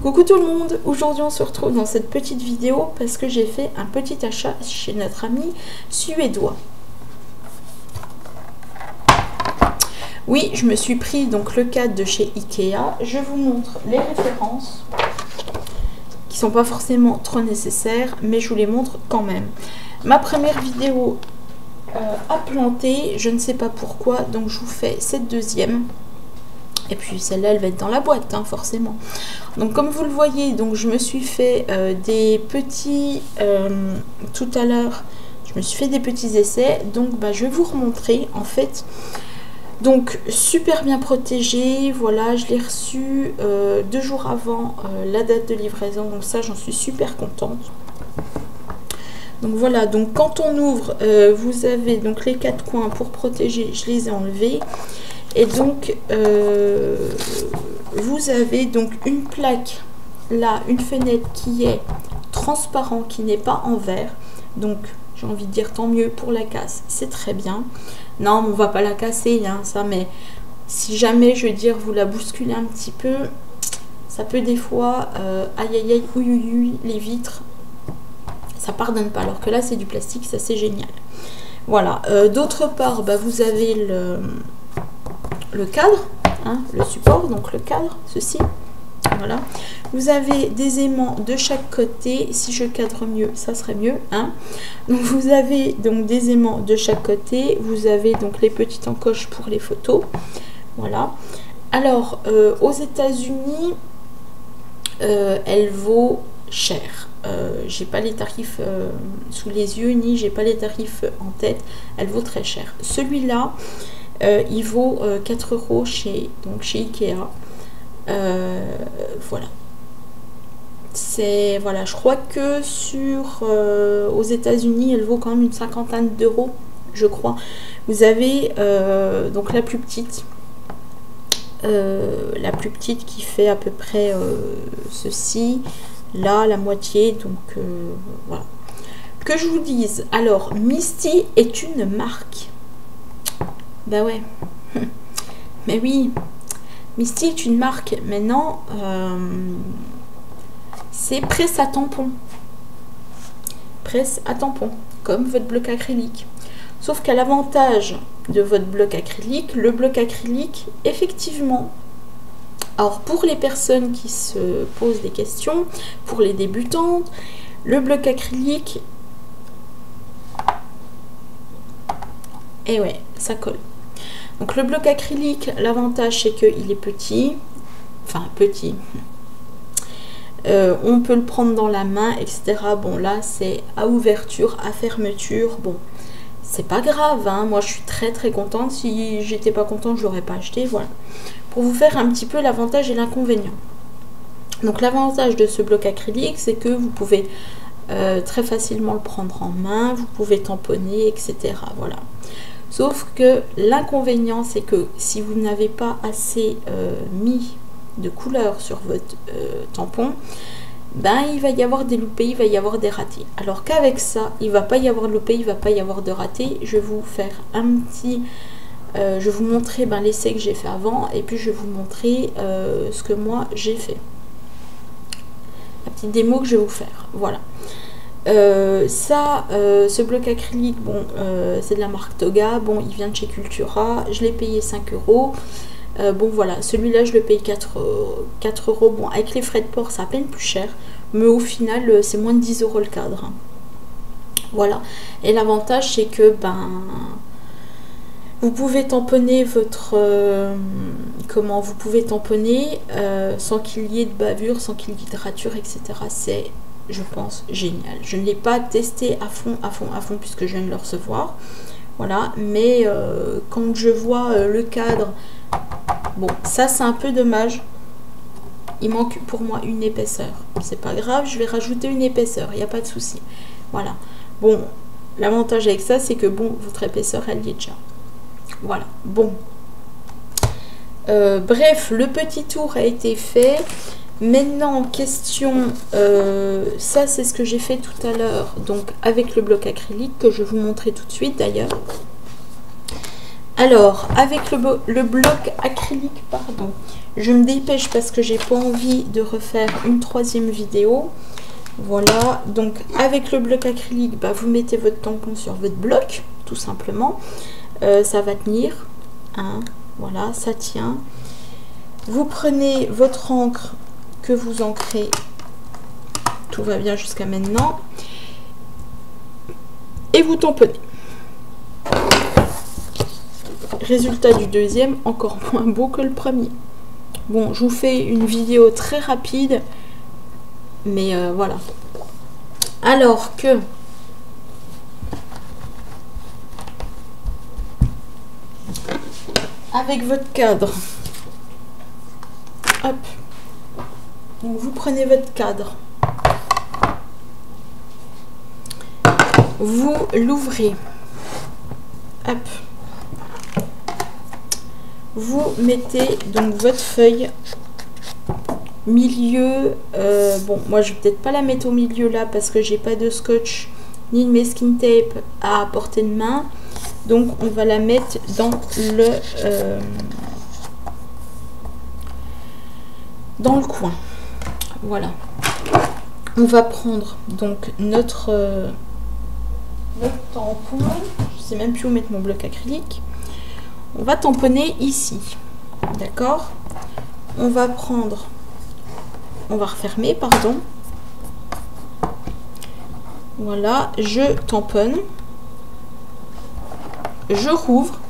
Coucou tout le monde, aujourd'hui on se retrouve dans cette petite vidéo parce que j'ai fait un petit achat chez notre ami suédois. Oui, je me suis pris donc le cadre de chez Ikea. Je vous montre les références qui sont pas forcément trop nécessaires, mais je vous les montre quand même. Ma première vidéo a planté, je ne sais pas pourquoi, donc je vous fais cette deuxième. Et puis celle-là, elle va être dans la boîte, hein, forcément. Donc comme vous le voyez, donc je me suis fait des petits... tout à l'heure, je me suis fait des petits essais. Donc bah, je vais vous remontrer, en fait. Donc super bien protégé. Voilà, je l'ai reçu 2 jours avant la date de livraison. Donc ça, j'en suis super contente. Donc voilà, donc quand on ouvre, vous avez donc les 4 coins pour protéger. Je les ai enlevés. Et donc, vous avez donc une plaque, là, une fenêtre qui est transparente, qui n'est pas en verre. Donc, j'ai envie de dire tant mieux pour la casse, c'est très bien. Non, mais on va pas la casser, hein, ça, mais si jamais, je veux dire, vous la bousculez un petit peu, ça peut des fois, aïe aïe aïe, ouïe ouïe, les vitres, ça pardonne pas. Alors que là, c'est du plastique, ça c'est génial. Voilà, d'autre part, bah, vous avez le cadre, hein, le support, donc le cadre, ceci, voilà. Vous avez des aimants de chaque côté. Si je cadre mieux, ça serait mieux, hein. Donc vous avez donc des aimants de chaque côté. Vous avez donc les petites encoches pour les photos, voilà. Alors aux États-Unis, elle vaut cher. J'ai pas les tarifs sous les yeux, ni j'ai pas les tarifs en tête. Elle vaut très cher. Celui-là, il vaut 4 € chez Ikea. Voilà. C'est, voilà, je crois que aux États-Unis, elle vaut quand même une cinquantaine d'euros, je crois. Vous avez donc la plus petite qui fait à peu près ceci, là, la moitié. Donc voilà. Que je vous dise, alors Misty est une marque. Bah ouais, mais oui, Misty est une marque. Maintenant, c'est presse à tampon. Presse à tampon, comme votre bloc acrylique. Sauf qu'à l'avantage de votre bloc acrylique, le bloc acrylique, effectivement, alors pour les personnes qui se posent des questions, pour les débutantes, le bloc acrylique, et ouais, ça colle. Donc le bloc acrylique, l'avantage c'est qu'il est petit, enfin petit, on peut le prendre dans la main, etc. Bon là c'est à ouverture, à fermeture, bon c'est pas grave, hein. Moi je suis très très contente. Si j'étais pas contente, je l'aurais pas acheté, voilà. Pour vous faire un petit peu l'avantage et l'inconvénient. Donc l'avantage de ce bloc acrylique, c'est que vous pouvez très facilement le prendre en main, vous pouvez tamponner, etc. Voilà. Sauf que l'inconvénient, c'est que si vous n'avez pas assez mis de couleur sur votre tampon, ben il va y avoir des loupés, il va y avoir des ratés. Alors qu'avec ça, il ne va pas y avoir de loupés, il ne va pas y avoir de ratés. Je vais vous faire un petit... je vais vous montrer l'essai que j'ai fait avant, et puis je vais vous montrer ce que moi j'ai fait. La petite démo que je vais vous faire, voilà. Ce bloc acrylique, bon, c'est de la marque Toga, bon, il vient de chez Cultura, je l'ai payé 5 €. Bon, voilà, celui-là, je le paye 4 €. Bon, avec les frais de port, c'est à peine plus cher, mais au final, c'est moins de 10 € le cadre, hein. Voilà, et l'avantage, c'est que, ben, vous pouvez tamponner votre... comment vous pouvez tamponner sans qu'il y ait de bavure, sans qu'il y ait de rature, etc. C'est... je pense génial. Je ne l'ai pas testé à fond, puisque je viens de le recevoir, voilà, mais quand je vois le cadre, bon, ça c'est un peu dommage, il manque pour moi une épaisseur. C'est pas grave, je vais rajouter une épaisseur, il n'y a pas de souci, voilà. Bon, l'avantage avec ça, c'est que bon, votre épaisseur elle y est déjà, voilà. Bon, bref, le petit tour a été fait. Maintenant, question, ça c'est ce que j'ai fait tout à l'heure, donc avec le bloc acrylique, que je vais vous montrer tout de suite d'ailleurs. Alors, avec le bloc acrylique, pardon, je me dépêche parce que j'ai pas envie de refaire une troisième vidéo. Voilà, donc avec le bloc acrylique, bah, vous mettez votre tampon sur votre bloc, tout simplement. Ça va tenir, hein, voilà, ça tient. Vous prenez votre encre que vous ancrez, tout va bien jusqu'à maintenant, et vous tamponnez. Résultat du deuxième, encore moins beau que le premier. Bon, je vous fais une vidéo très rapide, mais voilà. Alors que avec votre cadre, hop, donc vous prenez votre cadre, vous l'ouvrez, hop, vous mettez donc votre feuille milieu, bon moi je vais peut-être pas la mettre au milieu là parce que j'ai pas de scotch ni de masking tape à portée de main, donc on va la mettre dans le coin. Voilà, on va prendre donc notre tampon, je sais même plus où mettre mon bloc acrylique. On va tamponner ici, d'accord, on va refermer, pardon. Voilà, je tamponne, je rouvre,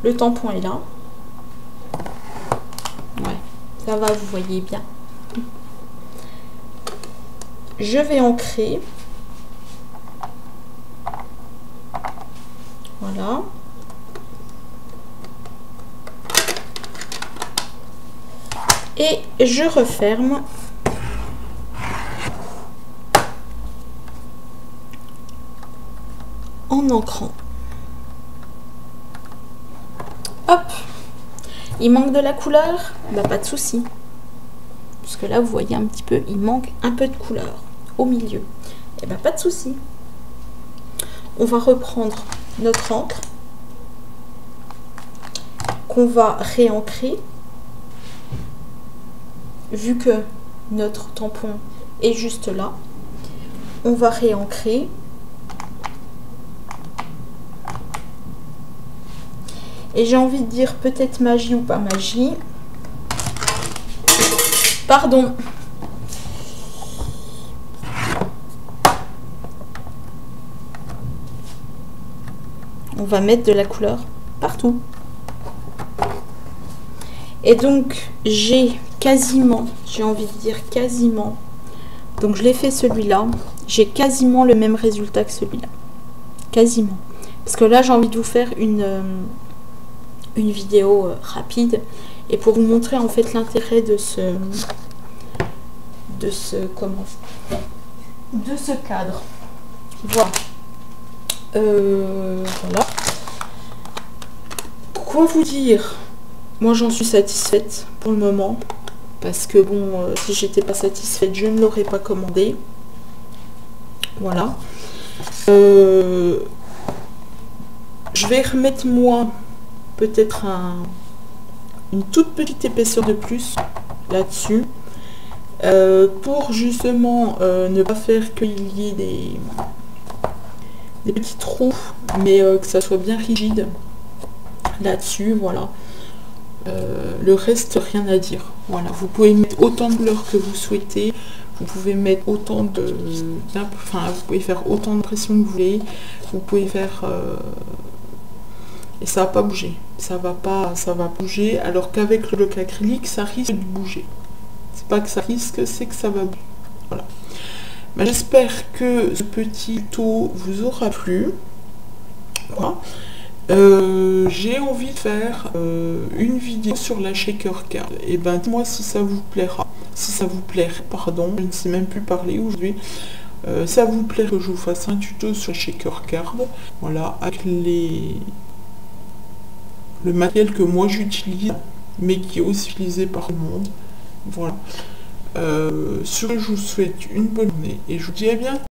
le tampon est là. Ouais, ça va, vous voyez bien. Je vais ancrer. Voilà. Et je referme. En ancrant. Hop. Il manque de la couleur? Bah pas de souci. Parce que là vous voyez un petit peu, il manque un peu de couleur au milieu. Et bah pas de souci. On va reprendre notre encre qu'on va réancrer. Vu que notre tampon est juste là, on va réancrer. Et j'ai envie de dire peut-être magie ou pas magie. Pardon. On va mettre de la couleur partout. Et donc j'ai quasiment, j'ai envie de dire quasiment, donc je l'ai fait celui-là, j'ai quasiment le même résultat que celui-là. Quasiment. Parce que là j'ai envie de vous faire une vidéo rapide et pour vous montrer en fait l'intérêt de ce cadre. Voilà. Voilà. Quoi vous dire? Moi j'en suis satisfaite pour le moment. Parce que bon, si j'étais pas satisfaite, je ne l'aurais pas commandé. Voilà. Je vais remettre moi peut-être une toute petite épaisseur de plus là-dessus. Pour justement ne pas faire qu'il y ait des petits trous, mais que ça soit bien rigide là-dessus, voilà. Le reste, rien à dire. Voilà, vous pouvez mettre autant de couleurs que vous souhaitez, vous pouvez mettre autant vous pouvez faire autant de pression que vous voulez, vous pouvez faire et ça va pas bouger, ça va bouger, alors qu'avec le bloc acrylique ça risque de bouger. C'est pas que ça risque, c'est que ça va bouger. Voilà. Ben, j'espère que ce petit tuto vous aura plu. Voilà. J'ai envie de faire une vidéo sur la shaker card. Et ben dites-moi si ça vous plaira. Si ça vous plairait, pardon, je ne sais même plus parler aujourd'hui. Ça vous plaît que je vous fasse un tuto sur la shaker card. Voilà, avec le matériel que moi j'utilise, mais qui est aussi utilisé par le monde. Voilà. Sur ce, je vous souhaite une bonne journée et je vous dis à bientôt.